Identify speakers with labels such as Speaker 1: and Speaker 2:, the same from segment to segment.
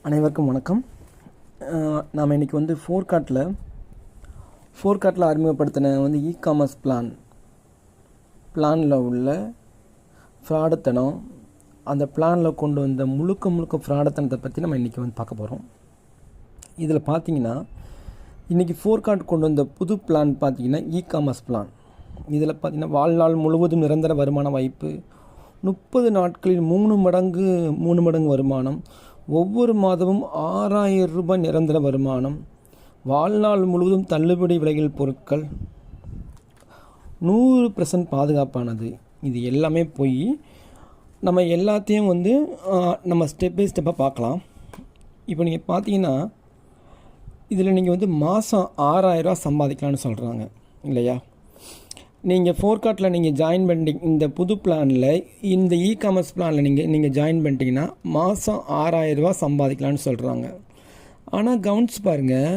Speaker 1: அனைவருக்கும் வணக்கம். நாம் இன்றைக்கி வந்து ஃபோர்கார்ட்டில் அறிமுகப்படுத்தின வந்து இ-காமர்ஸ் பிளானில் உள்ள ஃப்ராடுத்தனம், அந்த பிளானில் கொண்டு வந்த முழுக்க ஃப்ராடுத்தனத்தை பற்றி நம்ம இன்றைக்கி வந்து பார்க்க போகிறோம். இதில் பார்த்தீங்கன்னா இன்றைக்கி ஃபோர்கார்ட் கொண்டு வந்த புது பிளான் பார்த்திங்கன்னா இ-காமர்ஸ் பிளான். இதில் பார்த்திங்கன்னா வாழ்நாள் முழுவதும் நிரந்தர வருமான வாய்ப்பு, 30 நாட்களில் 3 மடங்கு வருமானம், ஒவ்வொரு மாதமும் 6000 ரூபாய் நிரந்தர வருமானம், வாழ்நாள் முழுவதும் தள்ளுபடி விலையில் பொருட்கள், 100% பாதுகாப்பானது. இது எல்லாமே போய் நம்ம எல்லாத்தையும் வந்து நம்ம ஸ்டெப் பை ஸ்டெப்பாக பார்க்கலாம். இப்போ நீங்கள் பார்த்தீங்கன்னா இதில் நீங்கள் வந்து மாதம் 6000 ரூபா சம்பாதிக்கலான்னு சொல்கிறாங்க இல்லையா? நீங்கள் ஃபோர்கார்ட்டில் நீங்கள் ஜாயின் பண்ணிட்டீங்க, இந்த புது பிளானில் இந்த இ-காமர்ஸ் பிளானில் நீங்கள் ஜாயின் பண்ணிட்டீங்கன்னா மாதம் 6000 ரூபா சம்பாதிக்கலான்னு சொல்கிறாங்க. ஆனால் கவனிச்சு பாருங்கள்,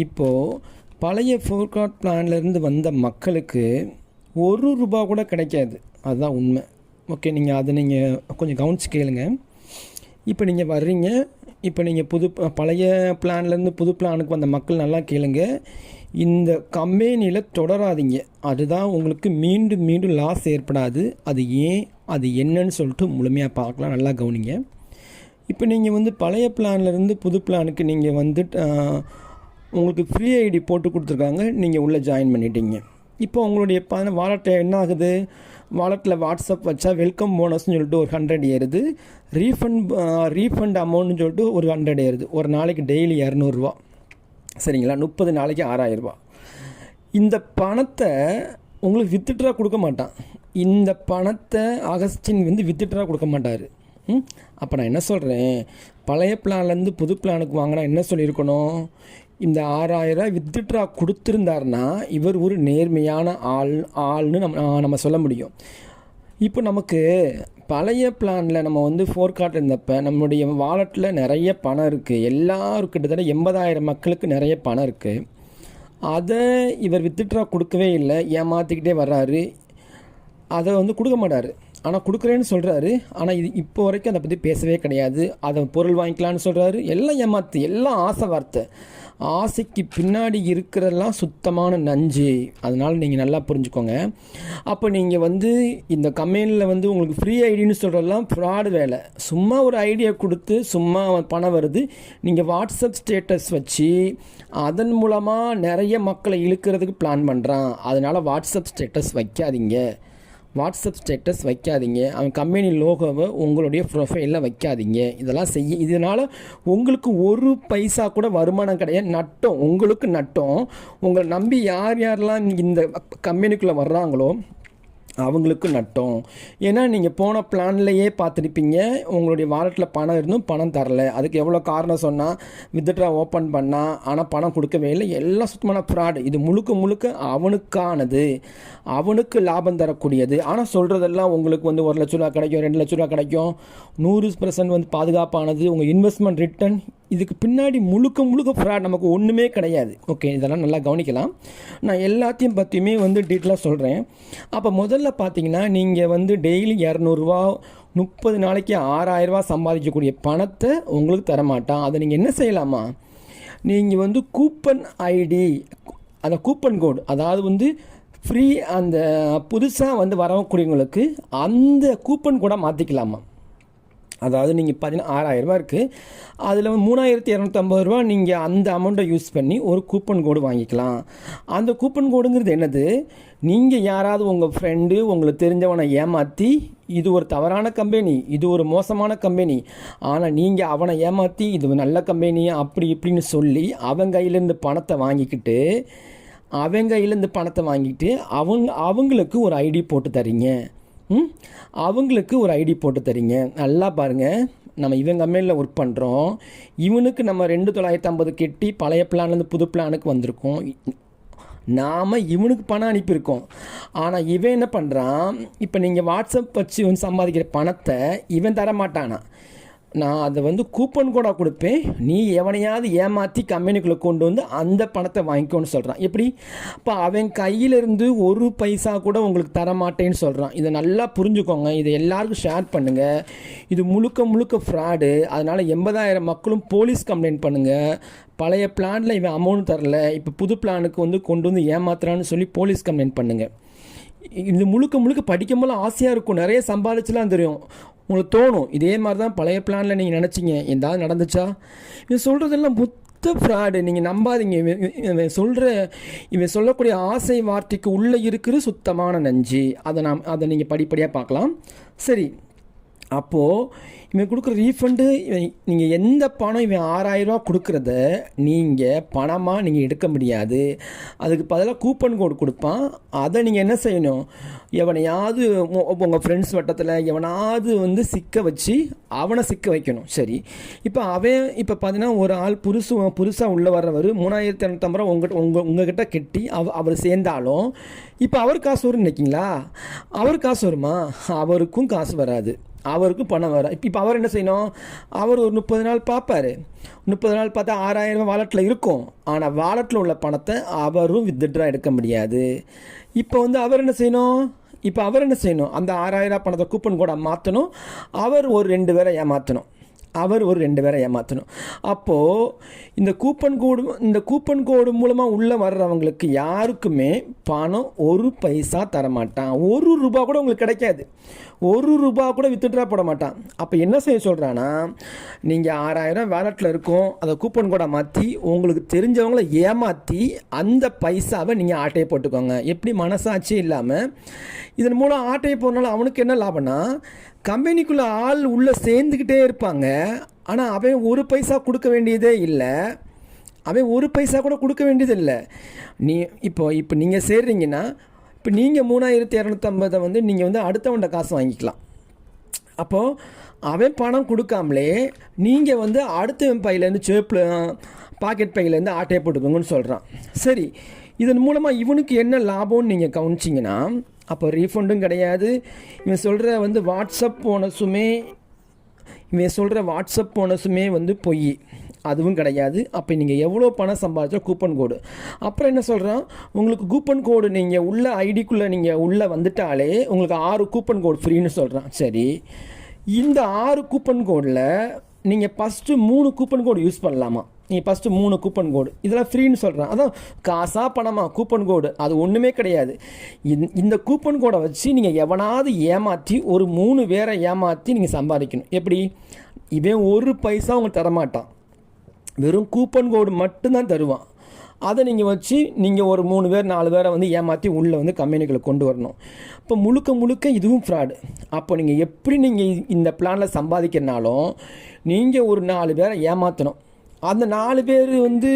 Speaker 1: இப்போது பழைய ஃபோர்கார்ட் பிளான்லேருந்து வந்த மக்களுக்கு 1 ரூபா கூட கிடைக்காது. அதுதான் உண்மை. ஓகே, நீங்கள் கொஞ்சம் கவனிச்சு கேளுங்க. இப்போ நீங்கள் வர்றீங்க, இப்போ நீங்கள் பழைய பிளான்லேருந்து புது பிளானுக்கு வந்த மக்கள் நல்லா கேளுங்க. இந்த கம்பெனியில் தொடராதீங்க. அதுதான் உங்களுக்கு மீண்டும் லாஸ் ஏற்படாது. அது ஏன், அது என்னன்னு சொல்லிட்டு முழுமையாக பார்க்கலாம். நல்லா கவனிங்க. இப்போ நீங்கள் வந்து பழைய பிளான்லேருந்து புது பிளானுக்கு நீங்கள் வந்து உங்களுக்கு ஃப்ரீ ஐடி போட்டு கொடுத்துருக்காங்க, நீங்கள் உள்ளே ஜாயின் பண்ணிட்டீங்க. இப்போ உங்களுடைய வாலெட்டில் என்ன ஆகுது? வாலெட்டில் வாட்ஸ்அப் வச்சா வெல்கம் போனஸ்ன்னு சொல்லிட்டு ஒரு 100 ஏறுது, ரீஃபண்ட் அமௌண்ட்னு சொல்லிட்டு ஒரு 100 ஏறுது. ஒரு நாளைக்கு டெய்லி 200 ரூபா, சரிங்களா? 30 நாளைக்கு 6000 ரூபா. இந்த பணத்தை உங்களுக்கு வித்ட்ரா கொடுக்க மாட்டான். இந்த பணத்தை அகஸ்டின் வந்து வித்ட்ரா கொடுக்க மாட்டார். அப்போ நான் என்ன சொல்கிறேன், பழைய பிளான்லேருந்து புது பிளானுக்கு வாங்கினா என்ன சொல்லியிருக்கணும்? இந்த 6000 ரூபா வித்ட்ரா கொடுத்துருந்தாருன்னா இவர் ஒரு நேர்மையான ஆள்னு நம்ம சொல்ல முடியும். இப்போ நமக்கு பழைய பிளானில் நம்ம வந்து ஃபோர்கார்ட் இருந்தப்போ நம்மளுடைய வாலெட்டில் நிறைய பணம் இருக்குது. எல்லாரும் கிட்டத்தட்ட 80,000 மக்களுக்கு நிறைய பணம் இருக்குது. அதை இவர் வித்ட்ரா கொடுக்கவே இல்லை, ஏமாற்றிக்கிட்டே வர்றாரு. அதை வந்து கொடுக்க மாட்டார். ஆனால் கொடுக்குறேன்னு சொல்கிறாரு. ஆனால் இப்போ வரைக்கும் அதை பற்றி பேசவே கிடையாது. அதை பொருள் வாங்கிக்கலான்னு சொல்கிறாரு. எல்லாம் ஏமாத்து, எல்லாம் ஆசை வார்த்தை. ஆசைக்கு பின்னாடி இருக்கிறதெல்லாம் சுத்தமான நஞ்சு. அதனால் நீங்கள் நல்லா புரிஞ்சுக்கோங்க. அப்போ நீங்கள் வந்து இந்த கம்பெனியில் வந்து உங்களுக்கு ஃப்ரீ ஐடின்னு சொல்கிறதெல்லாம் ஃப்ராடு வேலை. சும்மா ஒரு ஐடியா கொடுத்து சும்மா பணம் வருது. நீங்கள் வாட்ஸ்அப் ஸ்டேட்டஸ் வச்சு அதன் மூலமாக நிறைய மக்களை இழுக்கிறதுக்கு பிளான் பண்ணுறான். அதனால் வாட்ஸ்அப் ஸ்டேட்டஸ் வைக்காதீங்க. அவன் கம்பெனி லோகோவை உங்களுடைய ப்ரொஃபைலில் வைக்காதீங்க. இதெல்லாம் இதனால் உங்களுக்கு 1 பைசா கூட வருமானம் கிடையாது. நட்டம், உங்களுக்கு நட்டம். உங்களை நம்பி யாரெல்லாம் இந்த கம்பெனிக்குள்ளே வர்றாங்களோ அவங்களுக்கு நட்டம். ஏன்னா நீங்கள் போன பிளான்லையே பார்த்துருப்பீங்க, உங்களுடைய வாலெட்டில் பணம் இருந்தும் பணம் தரல. அதுக்கு எவ்வளோ காரணம் சொன்னால் வித்ட்ரா ஓப்பன் பண்ணால் ஆனால் பணம் கொடுக்கவே இல்லை. எல்லாம் சுத்தமான ஃப்ராடு. இது முழுக்க அவனுக்கானது, அவனுக்கு லாபம் தரக்கூடியது. ஆனால் சொல்கிறதெல்லாம் உங்களுக்கு வந்து 1 லட்ச ரூபா கிடைக்கும், 2 லட்ச ரூபா கிடைக்கும், 100% வந்து பாதுகாப்பானது, உங்கள் இன்வெஸ்ட்மெண்ட் ரிட்டர்ன். இதுக்கு பின்னாடி முழுக்க ஃப்ராட். நமக்கு ஒன்றுமே கிடையாது. ஓகே, இதெல்லாம் நல்லா கவனிக்கலாம். நான் எல்லாத்தையும் பற்றியுமே வந்து டீட்டெயிலாக சொல்கிறேன். அப்போ முதல்ல பார்த்தீங்கன்னா நீங்கள் வந்து டெய்லி 200 ரூபா, 30 நாளைக்கு 6000 ரூபா சம்பாதிக்கக்கூடிய பணத்தை உங்களுக்கு தரமாட்டான். அதை நீங்கள் என்ன செய்யலாமா? நீங்கள் வந்து கூப்பன் ஐடி, அந்த கூப்பன் கோடு, அதாவது வந்து ஃப்ரீ, அந்த புதுசாக வந்து வரக்கூடியவங்களுக்கு அந்த கூப்பன் கோடை மாற்றிக்கலாமா? அதாவது நீங்கள் பார்த்தீங்கன்னா 6000 ரூபா இருக்குது, அதில் 3250 ரூபா நீங்கள் அந்த அமௌண்ட்டை யூஸ் பண்ணி ஒரு கூப்பன் கோடு வாங்கிக்கலாம். அந்த கூப்பன் கோடுங்கிறது என்னது? நீங்கள் யாராவது உங்கள் ஃப்ரெண்டு, உங்களுக்கு தெரிஞ்சவனை ஏமாற்றி இது ஒரு தவறான கம்பெனி, இது ஒரு மோசமான கம்பெனி, ஆனால் நீங்கள் அவனை ஏமாற்றி இது நல்ல கம்பெனி அப்படி இப்படின்னு சொல்லி அவன் கையிலேருந்து பணத்தை வாங்கிக்கிட்டு அவங்களுக்கு ஒரு ஐடி போட்டு தரீங்க. நல்லா பாருங்கள், நம்ம இவன் கம்பெனியில் ஒர்க் பண்ணுறோம். இவனுக்கு நம்ம 2950 கெட்டி பழைய பிளான்லேருந்து புது பிளானுக்கு வந்திருக்கோம். நாம் இவனுக்கு பணம் அனுப்பியிருக்கோம். ஆனால் இவன் என்ன பண்ணுறான்? இப்போ நீங்கள் வாட்ஸ்அப் வச்சு இவன் சம்பாதிக்கிற பணத்தை இவன் தரமாட்டானா? நான் அதை வந்து கூப்பன் கோடாக கொடுப்பேன், நீ எவனையாவது ஏமாற்றி கம்பெனிக்குள்ளே கொண்டு வந்து அந்த பணத்தை வாங்கிக்கோன்னு சொல்கிறான். எப்படி? இப்போ அவன் கையிலேருந்து ஒரு பைசா கூட உங்களுக்கு தரமாட்டேன்னு சொல்கிறான். இதை நல்லா புரிஞ்சுக்கோங்க, இதை எல்லாருக்கும் ஷேர் பண்ணுங்கள். இது முழுக்க முழுக்க ஃப்ராடு. அதனால் 80,000 மக்களும் போலீஸ் கம்ப்ளைண்ட் பண்ணுங்கள். பழைய பிளானில் இவன் அமௌண்ட் தரல, இப்போ புது பிளானுக்கு வந்து கொண்டு வந்து ஏமாத்துறான்னு சொல்லி போலீஸ் கம்ப்ளைண்ட் பண்ணுங்கள். இது முழுக்க முழுக்க படிக்கும்போது ஆசையாக இருக்கும், நிறைய சம்பாதிச்சுலாம் தெரியும், உங்களுக்கு தோணும் இதே மாதிரி தான் பழைய பிளானில் நீங்கள் நினச்சிங்க, ஏதாவது நடந்துச்சா? இவன் சொல்கிறதெல்லாம் புத்த ஃப்ராடு, நீங்கள் நம்பாதீங்க. இவன் சொல்லக்கூடிய ஆசை வார்த்தைக்கு உள்ளே இருக்கிற சுத்தமான நஞ்சு. அதை நீங்கள் படிப்படியாக பார்க்கலாம். சரி, அப்போது இவன் கொடுக்குற ரீஃபண்டு, நீங்கள் எந்த பணம் இவன் 6,000 ரூபா கொடுக்குறத நீங்கள் பணமாக நீங்கள் எடுக்க முடியாது. அதுக்கு பதிலாக கூப்பன் கோடு கொடுப்பான். அதை நீங்கள் என்ன செய்யணும்? எவனையாவது உங்கள் ஃப்ரெண்ட்ஸ் வட்டத்தில் எவனாவது வந்து சிக்க வச்சு அவனை சிக்க வைக்கணும். சரி, இப்போ பார்த்தீங்கன்னா ஒரு ஆள் புதுசாக உள்ளே வர்றவர் 3,250 ரூபா உங்ககிட்ட கெட்டி அவர் சேர்ந்தாலும் இப்போ அவர் காசு வரும்னு நினைக்கிங்களா? அவர் காசு வருமா? அவருக்கும் காசு வராது, அவருக்கும் பணம் வர. இப்போ அவர் என்ன செய்யணும்? அவர் ஒரு 30 நாள் பார்ப்பார். 30 நாள் பார்த்தா 6,000 ரூபா வாலெட்டில் இருக்கும். ஆனால் வாலெட்டில் உள்ள பணத்தை அவரும் வித்ட்ரா எடுக்க முடியாது. இப்போ வந்து அவர் என்ன செய்யணும்? அந்த 6,000 ரூபா பணத்தை கூப்பன் கோடை மாற்றணும். அவர் ஒரு 2 பேரை ஏமாற்றணும். அப்போது இந்த கூப்பன் கோடு மூலமாக உள்ளே வர்றவங்களுக்கு யாருக்குமே பணம் ஒரு பைசா தரமாட்டான். 1 ரூபா கூட உங்களுக்கு கிடைக்காது. 1 ரூபா கூட வித்ட்ரா போட மாட்டான். அப்போ என்ன செய்ய சொல்கிறான்னா, நீங்கள் 6,000 வேலெட்டில் இருக்கும், அதை கூப்பன் கோடை மாற்றி உங்களுக்கு தெரிஞ்சவங்கள ஏமாற்றி அந்த பைசாவை நீங்கள் ஆட்டையை போட்டுக்கோங்க. எப்படி? மனசாட்சி இல்லாமல். இதன் மூலம் ஆட்டையை போடுறனால அவனுக்கு என்ன லாபம்னா, கம்பெனிக்குள்ளே ஆள் உள்ளே சேர்ந்துக்கிட்டே இருப்பாங்க. ஆனால் அவன் ஒரு பைசா கொடுக்க வேண்டியதே இல்லை. இப்போ நீங்கள் சேர்றீங்கன்னா, இப்போ நீங்கள் 3,250 வந்து நீங்கள் வந்து அடுத்தவன்ட காசு வாங்கிக்கலாம். அப்போது அவன் பணம் கொடுக்காமலே நீங்கள் வந்து அடுத்தவன் பையிலேருந்து பாக்கெட் பையிலேருந்து ஆட்டையை போட்டுக்கோங்கன்னு சொல்கிறான். சரி, இதன் மூலமாக இவனுக்கு என்ன லாபம்னு நீங்கள் கவனிச்சிங்கன்னா, அப்போ ரீஃபண்டும் கிடையாது. இவன் சொல்கிற வந்து வாட்ஸ்அப் போனஸுமே வந்து பொய், அதுவும் கிடையாது. அப்போ நீங்கள் எவ்வளோ பணம் சம்பாதிச்சா கூப்பன் கோடு. அப்புறம் என்ன சொல்கிறான்? உங்களுக்கு கூப்பன் கோடு நீங்கள் உள்ள ஐடிக்குள்ளே நீங்கள் உள்ளே வந்துட்டாலே உங்களுக்கு 6 கூப்பன் கோடு ஃப்ரீன்னு சொல்கிறான். சரி, இந்த 6 கூப்பன் கோடில் நீங்கள் ஃபஸ்ட்டு 3 கூப்பன் கோடு யூஸ் பண்ணலாமா? நீங்கள் ஃபஸ்ட்டு 3 கூப்பன் கோடு இதெல்லாம் ஃப்ரீன்னு சொல்கிறான். அதான் காசா பணமா கூப்பன் கோடு அது ஒன்றுமே கிடையாது. இந்த கூப்பன் கோடை வச்சு நீங்கள் எவனாவது ஏமாற்றி ஒரு 3 பேரை ஏமாற்றி நீங்கள் சம்பாதிக்கணும். எப்படி? இவன் ஒரு பைசா உங்களுக்கு தரமாட்டான், வெறும் கூப்பன் கோடு மட்டும்தான் தருவான். அதை நீங்கள் வச்சு நீங்கள் ஒரு 3 பேர் 4 பேரை வந்து ஏமாற்றி உள்ளே வந்து கம்பெனிகளை கொண்டு வரணும். இப்போ முழுக்க இதுவும் ஃப்ராடு. அப்போ நீங்கள் எப்படி நீங்கள் இந்த பிளானில் சம்பாதிக்கிறனாலும் நீங்கள் ஒரு 4 பேரை ஏமாற்றணும். அந்த 4 பேர் வந்து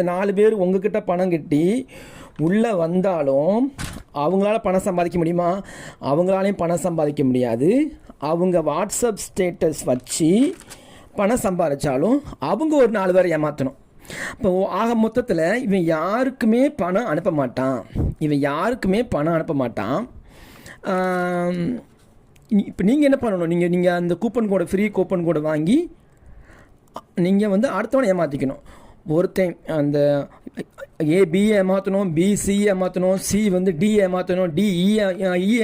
Speaker 1: 4 பேர் உங்ககிட்ட பணம் கட்டி உள்ளே வந்தாலும் அவங்களால பணம் சம்பாதிக்க முடியுமா? அவங்களாலையும் பணம் சம்பாதிக்க முடியாது. அவங்க வாட்ஸ்அப் ஸ்டேட்டஸ் வச்சு பணம் சம்பாதிச்சாலும் அவங்க ஒரு 4 பேரை ஏமாற்றணும். இப்போ ஆக மொத்தத்தில் இவன் யாருக்குமே பணம் அனுப்ப மாட்டான். இப்போ நீங்கள் என்ன பண்ணணும்? நீங்கள் அந்த கூப்பன் கோடை ஃப்ரீ கூப்பன் கோடை வாங்கி நீங்கள் வந்து அடுத்தவனை ஏமாற்றிக்கணும். ஒருத்தன் அந்த ஏபி ஏமாற்றணும், பிசி ஏமாற்றணும், சி வந்து டி ஏமாற்றணும், டிஇ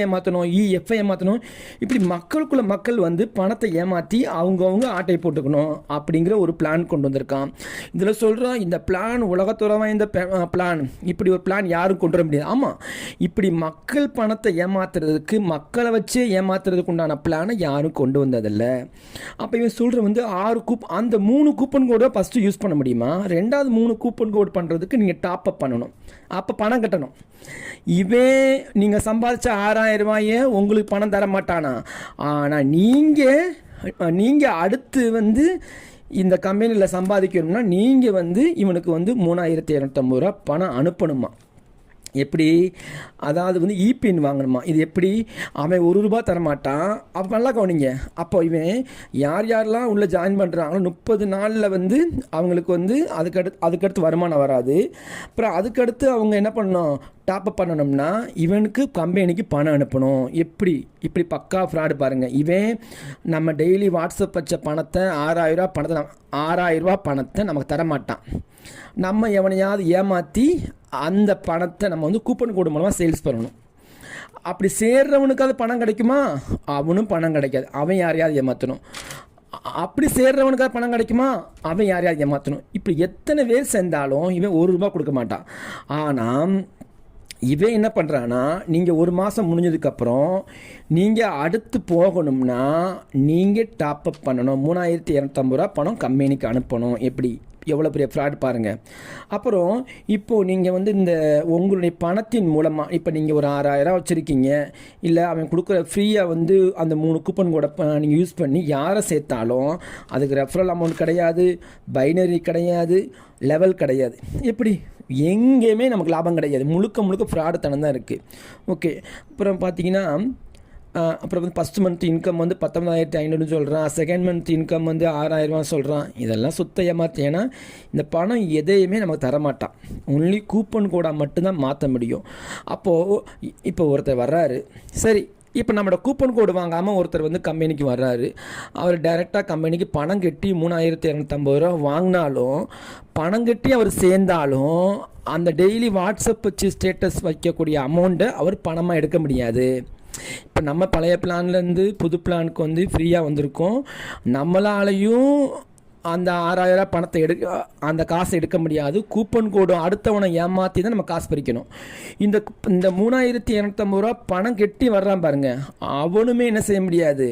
Speaker 1: ஏமாற்றணும், இஎஃப்ஐ ஏமாற்றணும். இப்படி மக்கள் வந்து பணத்தை ஏமாற்றி அவங்கவுங்க ஆட்டை போட்டுக்கணும் அப்படிங்கிற ஒரு பிளான் கொண்டு வந்திருக்கான். இதில் சொல்கிறோம், இந்த பிளான் உலகத்தோட வாய்ந்த பிளான், இப்படி ஒரு பிளான் யாரும் கொண்டு வர முடியாது. ஆமாம், இப்படி மக்கள் பணத்தை ஏமாத்துறதுக்கு, மக்களை வச்சே ஏமாத்துறதுக்கு உண்டான பிளானை யாரும் கொண்டு வந்ததில்லை. அப்போ இவன் சொல்கிற வந்து 6 அந்த 3 கூப்பன் கோடை ஃபஸ்ட்டு யூஸ் பண்ண முடியுமா? 2வது 3 கூப்பன் கோட் பண்ணுறதுக்கு நீங்கள் டாப்அப் பண்ணணும், அப்போ பணம் கட்டணும். நீங்கள் சம்பாதிச்ச 6,000 ரூபாயை உங்களுக்கு பணம் தர மாட்டானா? ஆனால் நீங்கள் அடுத்து வந்து இந்த கம்பெனியில் சம்பாதிக்கணும்னா நீங்கள் வந்து இவனுக்கு வந்து 3,250 ரூபா பணம் அனுப்பணுமா? எப்படி? அதாவது வந்து இபின் வாங்கணுமா? இது எப்படி? அவன் ₹1 தரமாட்டான். அப்போ நல்லா கவனிங்க. அப்போ இவன் யாரெல்லாம் உள்ளே ஜாயின் பண்ணுறாங்களோ 30 நாளில் வந்து அவங்களுக்கு வந்து அதுக்கடுத்து வருமானம் வராது. அப்புறம் அதுக்கடுத்து அவங்க என்ன பண்ணணும்? டாப்அப் பண்ணணும்னா இவனுக்கு கம்பெனிக்கு பணம் அனுப்பணும். எப்படி? இப்படி பக்கா ஃப்ராடு பாருங்கள். இவன் நம்ம டெய்லி வாட்ஸ்அப் வச்ச பணத்தை ₹6000 பணத்தை நமக்கு தரமாட்டான். நம்ம எவனையாவது ஏமாற்றி அந்த பணத்தை நம்ம வந்து கூப்பன் கோடு மூலமாக சேல்ஸ் பண்ணணும். அப்படி சேர்றவனுக்கு அது பணம் கிடைக்குமா? அவனும் பணம் கிடைக்காது. அவன் யாரையாவது ஏமாற்றணும். அப்படி சேர்றவனுக்கு அது பணம் கிடைக்குமா? அவன் யாரையாவது ஏமாற்றணும். இப்படி எத்தனை பேர் சேர்ந்தாலும் இவன் ₹1 கொடுக்க மாட்டான். ஆனால் இவன் என்ன பண்ணுறான்னா, நீங்கள் 1 மாதம் முடிஞ்சதுக்கப்புறம் நீங்கள் அடுத்து போகணும்னா நீங்கள் டாப்அப் பண்ணணும். ₹3250 பணம் கம்பெனிக்கு அனுப்பணும். எப்படி? எவ்வளோ பெரிய ஃப்ராட் பாருங்கள். அப்புறம் இப்போது நீங்கள் வந்து இந்த உங்களுடைய பணத்தின் மூலமாக இப்போ நீங்கள் ஒரு 6000 வச்சுருக்கீங்க, இல்லை அவன் கொடுக்குற ஃப்ரீயாக வந்து அந்த 3 கூப்பன் கோடை நீங்கள் யூஸ் பண்ணி யாரை சேர்த்தாலும் அதுக்கு ரெஃபரல் அமௌண்ட் கிடையாது, பைனரி கிடையாது, லெவல் கிடையாது. எப்படி? எங்கேயுமே நமக்கு லாபம் கிடையாது. முழுக்க ஃப்ராடு தனம் தான் இருக்குது. ஓகே. அப்புறம் பார்த்தீங்கன்னா அப்புறம் வந்து ஃபஸ்ட் மந்த் இன்கம் வந்து 19,500 சொல்கிறான். செகண்ட் மந்த் இன்கம் வந்து 6,000 சொல்கிறான். இதெல்லாம் சுத்த ஏமாத்து. ஏன்னா இந்த பணம் எதையுமே நமக்கு தரமாட்டான். ஒன்லி கூப்பன் கோடாக மட்டும்தான் மாற்ற முடியும். அப்போது இப்போ ஒருத்தர் வர்றாரு, சரி இப்போ நம்மளோட கூப்பன் கோடு வாங்காமல் ஒருத்தர் வந்து கம்பெனிக்கு வர்றாரு. அவர் டைரெக்டாக கம்பெனிக்கு பணம் கட்டி ₹3250 வாங்கினாலும், பணம் கட்டி அவர் சேர்ந்தாலும் அந்த டெய்லி வாட்ஸ்அப் வச்சு ஸ்டேட்டஸ் வைக்கக்கூடிய அமௌண்ட்டை அவர் பணமாக எடுக்க முடியாது. இப்போ நம்ம பழைய பிளான்லேருந்து புது பிளானுக்கு வந்து ஃப்ரீயாக வந்திருக்கோம். நம்மளாலையும் அந்த 6000 பணத்தை அந்த காசை எடுக்க முடியாது. கூப்பன் கோடு அடுத்தவனை ஏமாற்றி தான் நம்ம காசு பறிக்கணும். இந்த 3250 பணம் கெட்டி வர்றான் பாருங்கள், அவனுமே என்ன செய்ய முடியாது.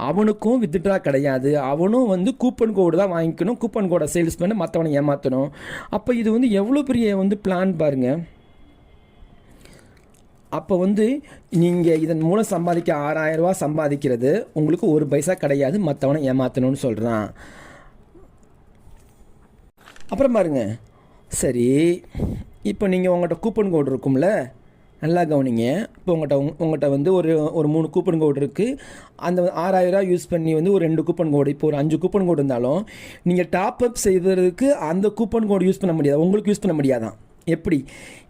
Speaker 1: அவனுக்கும் வித்ட்ரா கிடையாது. அவனும் வந்து கூப்பன் கோடு தான் வாங்கிக்கணும். கூப்பன் கோடை சேல்ஸ் பண்ணி மற்றவனை ஏமாற்றணும். அப்போ இது வந்து எவ்வளோ பெரிய வந்து பிளான் பாருங்கள். அப்போ வந்து நீங்கள் இதன் மூலம் சம்பாதிக்க ₹6000 சம்பாதிக்கிறது உங்களுக்கு 1 பைசா கிடையாது. மற்றவனை ஏமாற்றணும்னு சொல்கிறான். அப்புறம் பாருங்கள், சரி இப்போ நீங்கள் உங்கள்கிட்ட கூப்பன் கோடு இருக்கும்ல, நல்லா கவனிங்க. இப்போ உங்கள்கிட்ட வந்து ஒரு 3 கூப்பன் கோடு இருக்குது. அந்த ₹6000 யூஸ் பண்ணி வந்து ஒரு 2 கூப்பன் கோடு, இப்போ ஒரு 5 கூப்பன் கோடு இருந்தாலும் நீங்கள் டாப்அப் செய்வதற்கு அந்த கூப்பன் கோடு யூஸ் பண்ண முடியாது. உங்களுக்கு யூஸ் பண்ண முடியாதான். எப்படி?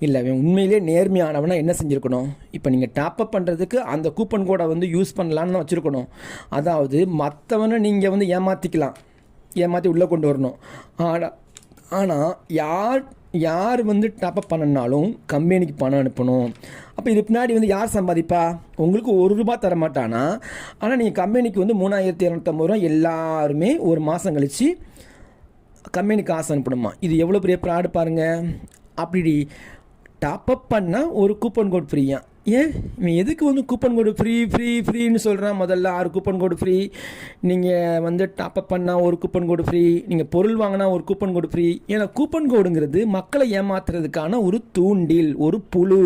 Speaker 1: இல்லை, உண்மையிலே நேர்மையானவனா என்ன செஞ்சுருக்கணும்? இப்போ நீங்கள் டாப்அப் பண்ணுறதுக்கு அந்த கூப்பன் கோடை வந்து யூஸ் பண்ணலான்னு தான் வச்சுருக்கணும். அதாவது மற்றவனை நீங்கள் வந்து ஏமாற்றி உள்ளே கொண்டு வரணும். ஆனால் யார் வந்து டாப்அப் பண்ணனாலும் கம்பெனிக்கு பணம் அனுப்பணும். அப்போ இது பின்னாடி வந்து யார் சம்பாதிப்பா? உங்களுக்கு ₹1 தர மாட்டானா? ஆனால் நீங்கள் கம்பெனிக்கு வந்து ₹3250 எல்லாருமே ஒரு மாதம் கழித்து கம்பெனிக்கு காசு அனுப்பணுமா? இது எவ்வளோ பெரிய ப்ராடு பாருங்கள். அப்படி டாப்அப் பண்ணால் ஒரு கூப்பன் கோட் ஃப்ரீயா? ஏன் இவன் எதுக்கு வந்து கூப்பன் கோடு ஃப்ரீன்னு சொல்கிறான்? முதல்ல 6 கூப்பன் கோடு ஃப்ரீ, நீங்கள் வந்து டாப்அப் பண்ணால் ஒரு கூப்பன் கோடு ஃப்ரீ, நீங்கள் பொருள் வாங்கினா ஒரு கூப்பன் கோடு ஃப்ரீ. ஏன்னா கூப்பன் கோடுங்கிறது மக்களை ஏமாத்துறதுக்கான ஒரு தூண்டில், ஒரு புழு.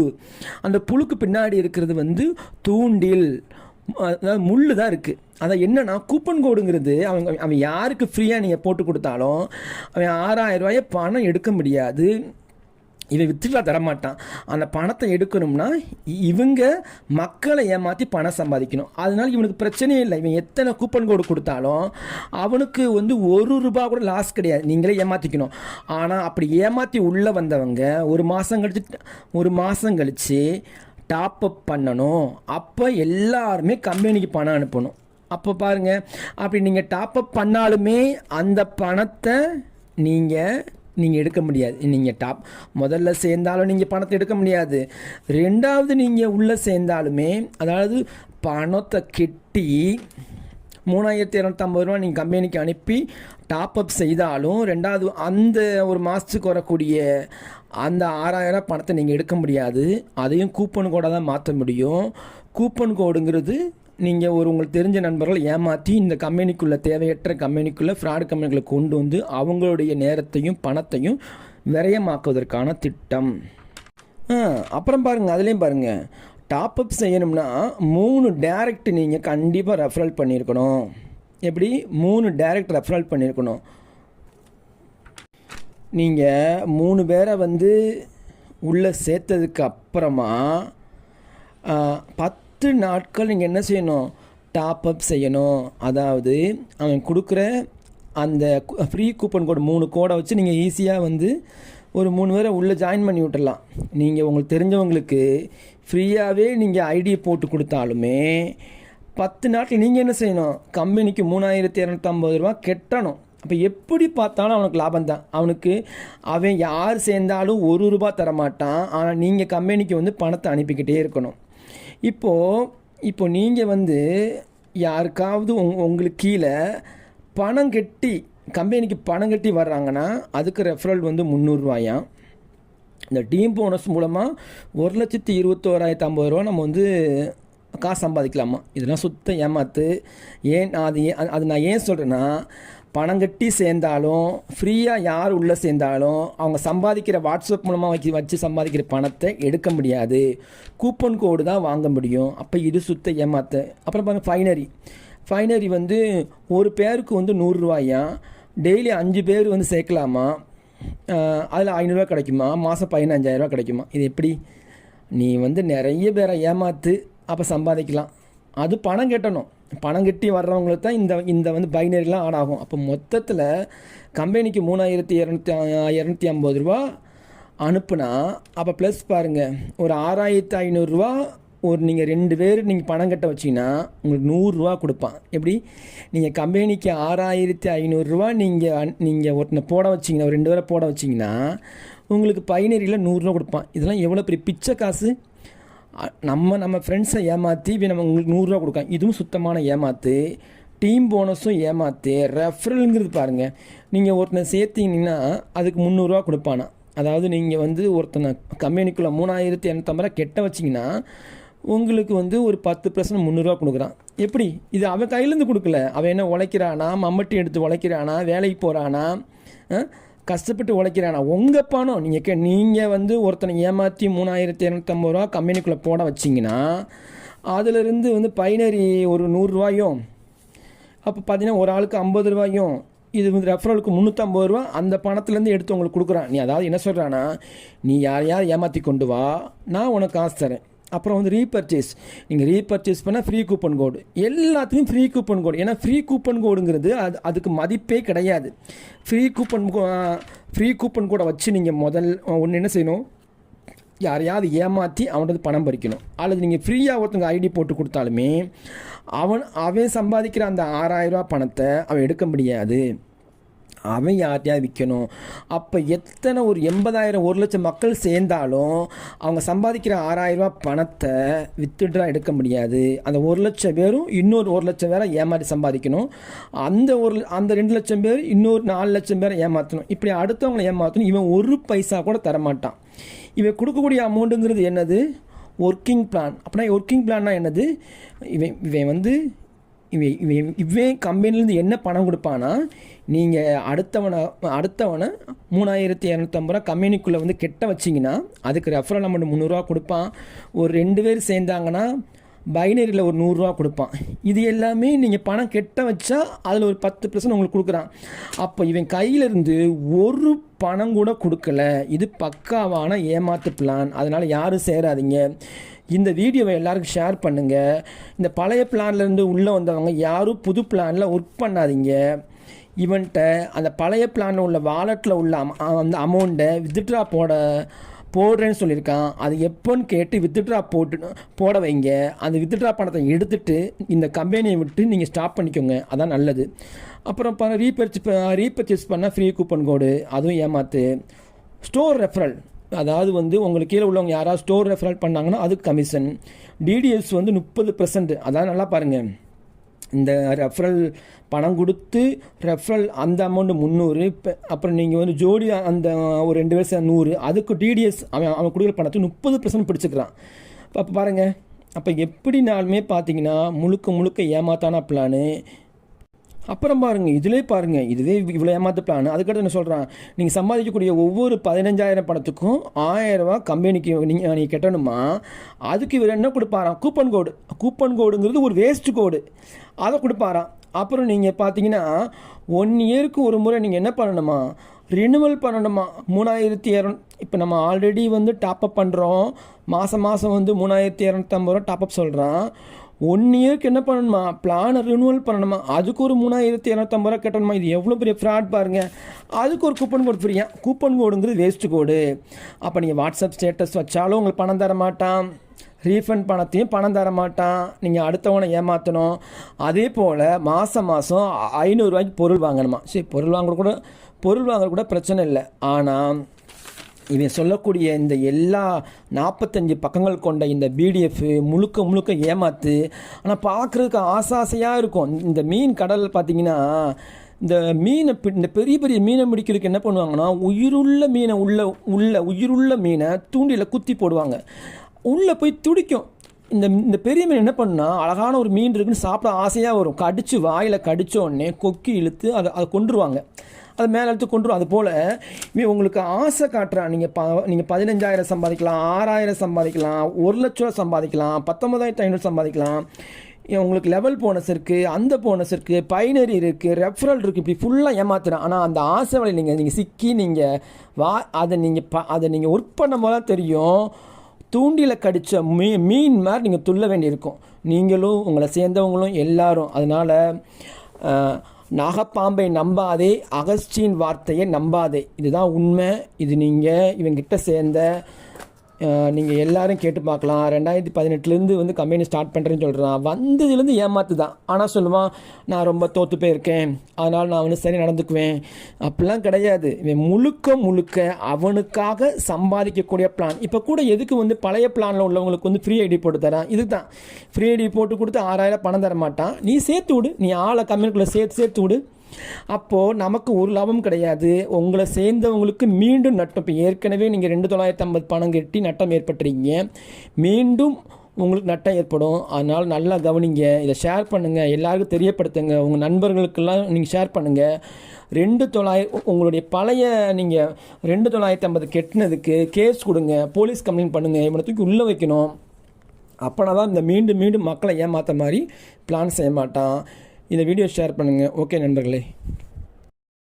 Speaker 1: அந்த புழுக்கு பின்னாடி இருக்கிறது வந்து தூண்டில், அதாவது முள்ளு தான் இருக்குது. அதான் என்னென்னா கூப்பன் கோடுங்கிறது அவன் யாருக்கு ஃப்ரீயாக நீங்கள் போட்டு கொடுத்தாலும் அவன் ₹6000 பணம் எடுக்க முடியாது. இவன் வித்ட்ரா தரமாட்டான். அந்த பணத்தை எடுக்கணும்னா இவங்க மக்களை ஏமாற்றி பணம் சம்பாதிக்கணும். அதனால இவனுக்கு பிரச்சனையே இல்லை. இவன் எத்தனை கூப்பன் கோடு கொடுத்தாலும் அவனுக்கு வந்து ₹1 கூட லாஸ் கிடையாது. நீங்களே ஏமாற்றிக்கணும். ஆனால் அப்படி ஏமாற்றி உள்ளே வந்தவங்க ஒரு மாதம் கழித்து டாப்அப் பண்ணணும். அப்போ எல்லாருமே கம்பெனிக்கு பணம் அனுப்பணும். அப்போ பாருங்கள், அப்படி நீங்கள் டாப்அப் பண்ணாலுமே அந்த பணத்தை நீங்கள் எடுக்க முடியாது. நீங்கள் முதல்ல சேர்ந்தாலும் நீங்கள் பணத்தை எடுக்க முடியாது. ரெண்டாவது நீங்கள் உள்ளே சேர்ந்தாலுமே, அதாவது பணத்தை கெட்டி ₹3250 நீங்கள் கம்பெனிக்கு அனுப்பி டாப்அப் செய்தாலும் ரெண்டாவது அந்த ஒரு மாதத்துக்கு வரக்கூடிய அந்த ₹6000 பணத்தை நீங்கள் எடுக்க முடியாது. அதையும் கூப்பன் கோடாக தான் மாற்ற முடியும். கூப்பன் கோடுங்கிறது நீங்கள் உங்களுக்கு தெரிஞ்ச நண்பர்கள் ஏமாற்றி இந்த கம்பெனிக்குள்ளே தேவையற்ற கம்பெனிக்குள்ளே ஃப்ராடு கம்பெனிகளை கொண்டு வந்து அவங்களுடைய நேரத்தையும் பணத்தையும் விரயமாக்குவதற்கான திட்டம். அப்புறம் பாருங்கள், அதுலேயும் பாருங்கள், டாப்அப் செய்யணும்னா 3 டைரக்ட் நீங்கள் கண்டிப்பாக ரெஃபரல் பண்ணியிருக்கணும். எப்படி? 3 டைரக்ட் ரெஃபரல் பண்ணியிருக்கணும். நீங்கள் 3 பேரை வந்து உள்ளே சேர்த்ததுக்கு அப்புறமா 10 நாட்கள் நீங்கள் என்ன செய்யணும், டாப்அப் செய்யணும். அதாவது அவன் கொடுக்குற அந்த ஃப்ரீ கூப்பன் கோடு 3 கோடை வச்சு நீங்கள் ஈஸியாக வந்து ஒரு 3 பேரை உள்ளே ஜாயின் பண்ணி விட்டுடலாம். நீங்கள் உங்களுக்கு தெரிஞ்சவங்களுக்கு ஃப்ரீயாகவே நீங்கள் ஐடியை போட்டு கொடுத்தாலுமே 10 நாட்கள் நீங்கள் என்ன செய்யணும், கம்பெனிக்கு 3250 ரூபா கட்டணும். அப்போ எப்படி பார்த்தாலும் அவனுக்கு லாபம் தான். அவன் யார் சேர்ந்தாலும் 1 ரூபா தரமாட்டான். ஆனால் நீங்கள் கம்பெனிக்கு வந்து பணத்தை அனுப்பிக்கிட்டே இருக்கணும். இப்போது நீங்கள் வந்து யாருக்காவது உங்களுக்கு கீழே பணம் கட்டி கம்பெனிக்கு பணம் கட்டி வர்றாங்கன்னா அதுக்கு ரெஃபரல் வந்து 300 ரூபாயாம். இந்த டீம் போனஸ் மூலமாக 1,21,50 ரூபா நம்ம வந்து காசு சம்பாதிக்கலாமா. இதெல்லாம் சுத்த ஏமாத்து. அது நான் ஏன் சொல்கிறேன்னா, பணம் கட்டி சேர்ந்தாலும் ஃப்ரீயாக யார் உள்ளே சேர்ந்தாலும் அவங்க சம்பாதிக்கிற வாட்ஸ்அப் மூலமாக வச்சு சம்பாதிக்கிற பணத்தை எடுக்க முடியாது. கூப்பன் கோடு தான் வாங்க முடியும். அப்போ இது சுத்த ஏமாத்து. அப்புறம் பாருங்கள், ஃபைனரி வந்து ஒரு பேருக்கு வந்து 100 ரூபாயாம். டெய்லி 5 பேர் வந்து சேர்க்கலாமா. அதில் 500 ரூபா கிடைக்குமா, மாதம் 15,000 ரூபா கிடைக்குமா. இது எப்படி? நீ வந்து நிறைய பேரை ஏமாத்து, அப்போ சம்பாதிக்கலாம். அது பணம் கட்டணும். பணம் கட்டி வர்றவங்களுக்கு தான் இந்த வந்து பைனரிலாம் ஆட் ஆகும். அப்போ மொத்தத்தில் கம்பெனிக்கு 3,250 ரூபா அனுப்புனா, அப்போ ப்ளஸ் பாருங்கள், ஒரு 6,500 ரூபா நீங்கள் 2 பேர் நீங்கள் பணம் கட்ட வச்சிங்கன்னா உங்களுக்கு 100 ரூபா கொடுப்பான். எப்படி? நீங்கள் கம்பெனிக்கு 6,500 ரூபா நீங்கள் ஒருத்தனை போட வச்சிங்கன்னா, ஒரு 2 பேரை போட வச்சிங்கன்னா உங்களுக்கு பைனரியில் 100 ரூபா கொடுப்பான். இதெல்லாம் எவ்வளோ பெரிய பிச்சை காசு. நம்ம ஃப்ரெண்ட்ஸை ஏமாற்றி நம்ம உங்களுக்கு 100 ரூபா கொடுக்கான். இதுவும் சுத்தமான ஏமாத்து. டீம் போனஸும் ஏமாத்து. ரெஃபரலுங்கிறது பாருங்கள், நீங்கள் ஒருத்தனை சேர்த்திங்கன்னா அதுக்கு 300 ரூபா கொடுப்பானா. அதாவது நீங்கள் வந்து ஒருத்தனை கம்பெனிக்குள்ளே 3,250 ரூபா கெட்ட வச்சிங்கன்னா உங்களுக்கு வந்து ஒரு 10% 300 ரூபா கொடுக்குறான். எப்படி? இது அவன் கையிலேருந்து கொடுக்கல. அவன் என்ன உழைக்கிறானா, மம்மட்டி எடுத்து உழைக்கிறானா, வேலைக்கு போகிறானா, கஷ்டப்பட்டு உழைக்கிறானா, உங்கள் பணம். நீங்கள் வந்து ஒருத்தனை ஏமாற்றி 3,250 ரூபா கம்பெனிக்குள்ளே போட வச்சிங்கன்னா அதிலிருந்து வந்து பைனரி ஒரு 100 ரூபாயும், அப்போ பார்த்தீங்கன்னா ஒரு ஆளுக்கு 50 ரூபாயும், இது வந்து ரெஃபரலுக்கு 350 ரூபா அந்த பணத்துலேருந்து எடுத்து உங்களுக்கு கொடுக்குறான். நீ அதாவது என்ன சொல்கிறான்னா, நீ யார் ஏமாற்றி கொண்டு வா, நான் உனக்கு காசு தரேன். அப்புறம் வந்து ரீபர்ச்சேஸ், நீங்கள் ரீபர்ச்சேஸ் பண்ணால் ஃப்ரீ கூப்பன் கோடு, எல்லாத்துலேயும் ஃப்ரீ கூப்பன் கோடு. ஏன்னா ஃப்ரீ கூப்பன் கோடுங்கிறது அதுக்கு மதிப்பே கிடையாது. ஃப்ரீ கூப்பன் கோடை வச்சு நீங்கள் ஒன்று என்ன செய்யணும், யாரையாவது ஏமாற்றி அவன்கிட்ட பணம் பறிக்கணும். அல்லது நீங்கள் ஃப்ரீயாக ஒருத்தங்க ஐடி போட்டு கொடுத்தாலுமே அவன் சம்பாதிக்கிற அந்த 6,000 ரூபா பணத்தை அவன் எடுக்க முடியாது. அவன் யார்ட்டையாக விற்கணும். அப்போ எத்தனை ஒரு 80,000 1 லட்சம் மக்கள் சேர்ந்தாலும் அவங்க சம்பாதிக்கிற 6,000 ரூபா பணத்தை வித்துட்ரா எடுக்க முடியாது. அந்த 1 லட்சம் பேரும் இன்னொரு 1 லட்சம் பேரை ஏமாற்றி சம்பாதிக்கணும். அந்த 2 லட்சம் பேர் இன்னொரு 4 லட்சம் பேரை ஏமாற்றணும். இப்படி அடுத்தவங்களை ஏமாற்றணும். இவன் ஒரு பைசா கூட தரமாட்டான். இவன் கொடுக்கக்கூடிய அமௌண்ட்டுங்கிறது என்னது, ஒர்க்கிங் பிளான். அப்படின்னா ஒர்க்கிங் பிளான்னா என்னது, இவன் வந்து இவன் கம்பெனிலேருந்து என்ன பணம் கொடுப்பானா, நீங்கள் அடுத்தவனை 3,250 ரூபா கம்பெனிக்குள்ளே வந்து கெட்ட வச்சிங்கன்னா அதுக்கு ரெஃபரல் அமௌண்ட் 300 ரூபா கொடுப்பான். ஒரு 2 பேர் சேர்ந்தாங்கன்னா பைனரியில் ஒரு 100 ரூபா கொடுப்பான். இது எல்லாமே நீங்கள் பணம் கெட்ட வச்சா அதில் ஒரு 10% உங்களுக்கு கொடுக்குறான். அப்போ இவன் கையிலேருந்து ஒரு பணம் கூட கொடுக்கல. இது பக்காவான ஏமாத்து பிளான். அதனால் யாரும் சேராதீங்க. இந்த வீடியோவை எல்லாருக்கும் ஷேர் பண்ணுங்கள். இந்த பழைய பிளான்லேருந்து உள்ளே வந்தவங்க யாரும் புது பிளானில் ஒர்க் பண்ணாதீங்க. இவன்கிட்ட அந்த பழைய பிளானில் உள்ள வாலெட்டில் உள்ள அந்த அமௌண்ட்டை வித்ட்ரா போடுறேன்னு சொல்லியிருக்கான். அது எப்போன்னு கேட்டு வித்ட்ரா போட வைங்க. அந்த வித்ட்ரா பணத்தை எடுத்துகிட்டு இந்த கம்பெனியை விட்டு நீங்கள் ஸ்டாப் பண்ணிக்கோங்க. அதான் நல்லது. அப்புறம் ரீபர்ச்சேஸ் பண்ணால் ஃப்ரீ கூப்பன் கோடு, அதுவும் ஏமாத்து. ஸ்டோர் ரெஃபரல், அதாவது வந்து உங்களுக்கு கீழே உள்ளவங்க யாராவது ஸ்டோர் ரெஃபரல் பண்ணாங்கன்னா அதுக்கு கமிஷன். டிடிஎஸ் வந்து 30%. அதான் நல்லா பாருங்கள், இந்த ரெஃபரல் பணம் கொடுத்து ரெஃபரல் அந்த அமௌண்ட்டு 300. அப்புறம் நீங்கள் வந்து ஜோடி அந்த ஒரு 2 பேர் 100, அதுக்கு டிடிஎஸ் அவன் கொடுக்குற பணத்துக்கு 30% பிடிச்சிக்கிறான். அப்போ பாருங்கள், அப்போ எப்படினாலுமே பார்த்தீங்கன்னா முழுக்க ஏமாத்தான பிளானு. அப்புறம் பாருங்கள், இதிலே பாருங்கள், இதுவே இவ்வளோ ஏமாத்து பிளான். அதுக்கடுத்து என்ன சொல்கிறான், நீங்கள் சம்பாதிக்கக்கூடிய ஒவ்வொரு 15,000 பணத்துக்கும் 1,000 ரூபா கம்பெனிக்கு நீங்கள் கட்டணுமா. அதுக்கு இவர் என்ன கொடுப்பாராம், கூப்பன் கோடுங்கிறது ஒரு வேஸ்ட் கோடு, அதை கொடுப்பாராம். அப்புறம் நீங்கள் பார்த்தீங்கன்னா 1 இயருக்கு ஒரு முறை நீங்கள் என்ன பண்ணணுமா, ரினுவல் பண்ணணுமா. இப்போ நம்ம ஆல்ரெடி வந்து டாப்அப் பண்ணுறோம், மாதம் வந்து 3250 ரூபா டாப்அப் சொல்கிறான். 1 இயருக்கு என்ன பண்ணணுமா, பிளானை ரினுவல் பண்ணணுமா, அதுக்கு ஒரு 3250 ரூபா கட்டணுமா. இது எவ்வளோ பெரிய ஃப்ராட் பாருங்கள். அதுக்கு ஒரு கூப்பன் கோடு ஃப்ரீயா. கூப்பன் கோடுங்கிறது வேஸ்ட்டு கோடு. அப்போ நீங்கள் வாட்ஸ்அப் ஸ்டேட்டஸ் வச்சாலும் உங்களுக்கு பணம் தர மாட்டான், ரீஃபண்ட் பணத்தையும் பணம் தர மாட்டான், நீங்கள் அடுத்தவனை ஏமாற்றணும். அதே போல் மாதம் 500 ரூபாய்க்கு பொருள் வாங்கணுமா. சரி, பொருள் வாங்குற கூட பிரச்சனை இல்லை. ஆனால் இவன் சொல்லக்கூடிய இந்த எல்லா 45 பக்கங்கள் கொண்ட இந்த பிடிஎஃப் முழுக்க ஏமாத்து. ஆனால் பார்க்குறதுக்கு ஆசையாக இருக்கும். இந்த மீன் கடல் பார்த்திங்கன்னா, இந்த பெரிய மீனை பிடிக்கிறதுக்கு என்ன பண்ணுவாங்கன்னா, உயிருள்ள மீனை தூண்டியில் குத்தி போடுவாங்க. உள்ளே போய் துடிக்கும். இந்த பெரிய மீன் என்ன பண்ணால், அழகான ஒரு மீன் இருக்குன்னு சாப்பிட ஆசையாக வரும். வாயில் கடிச்ச உடனே கொக்கி இழுத்து அதை கொண்டுருவாங்க, அதை மேலே எடுத்து கொண்டுரும். அதுபோல் உங்களுக்கு ஆசை காட்டுறான். நீங்கள் 15,000 சம்பாதிக்கலாம், 6,000 சம்பாதிக்கலாம், 1 லட்ச ரூபா சம்பாதிக்கலாம், 19,500 சம்பாதிக்கலாம். உங்களுக்கு லெவல் போனஸ் இருக்குது, அந்த போனஸ் இருக்குது, பைனரி இருக்குது, ரெஃபரல் இருக்குது, இப்படி ஃபுல்லாக ஏமாத்துறான். ஆனால் அந்த ஆசை வழி நீங்கள் சிக்கி அதை நீங்கள் ஒர்க் பண்ணும் போது தான் தெரியும். தூண்டியில் கடித்த மீன் மாதிரி நீங்கள் துள்ள வேண்டியிருக்கும், நீங்களும் உங்களை சேர்ந்தவங்களும் எல்லாரும். அதனால் நாகப்பாம்பை நம்பாதே, அகஸ்டின் வார்த்தையை நம்பாதே. இதுதான் உண்மை. இது நீங்கள் இவங்கிட்ட சேர்ந்த நீங்கள் எல்லோரும் கேட்டு பார்க்கலாம். 2018 வந்து கம்பெனி ஸ்டார்ட் பண்ணுறேன்னு சொல்கிறான். வந்ததுலேருந்து ஏமாத்து தான். ஆனால் சொல்லுவான், நான் ரொம்ப தோற்று போயிருக்கேன், அதனால் நான் வந்து சரி நடந்துக்குவேன். அப்படிலாம் கிடையாது. இவன் முழுக்க அவனுக்காக சம்பாதிக்கக்கூடிய பிளான். இப்போ கூட எதுக்கு வந்து பழைய பிளானில் உள்ளவங்களுக்கு வந்து ஃப்ரீ ஐடி போட்டு தரான். இதுதான் ஃப்ரீ ஐடி போட்டு கொடுத்து 6,000 பணம் தர மாட்டான். நீ சேர்த்து விடு, நீ ஆளை கம்பெனிக்குள்ளே சேர்த்து விடு. அப்போது நமக்கு ஒரு லாபம் கிடையாது, உங்களை சேர்ந்தவங்களுக்கு மீண்டும் நட்டம். இப்போ ஏற்கனவே நீங்கள் 2,950 பணம் கட்டி நட்டம் ஏற்பட்டுறீங்க, மீண்டும் உங்களுக்கு நட்டம் ஏற்படும். அதனால் நல்லா கவனிங்க. இதை ஷேர் பண்ணுங்கள், எல்லாருக்கும் தெரியப்படுத்துங்க, உங்கள் நண்பர்களுக்கெல்லாம் நீங்கள் ஷேர் பண்ணுங்கள். 2,900 உங்களுடைய பழைய நீங்கள் 2,950 கெட்டினதுக்கு கேஸ் கொடுங்க, போலீஸ் கம்ப்ளைண்ட் பண்ணுங்கள், இவனை தூக்கி உள்ளே வைக்கணும். அப்போனா தான் இந்த மீண்டும் மக்களை ஏமாற்ற மாதிரி பிளான் செய்ய மாட்டான். இந்த வீடியோ ஷேர் பண்ணுங்கள். ஓகே நண்பர்களே.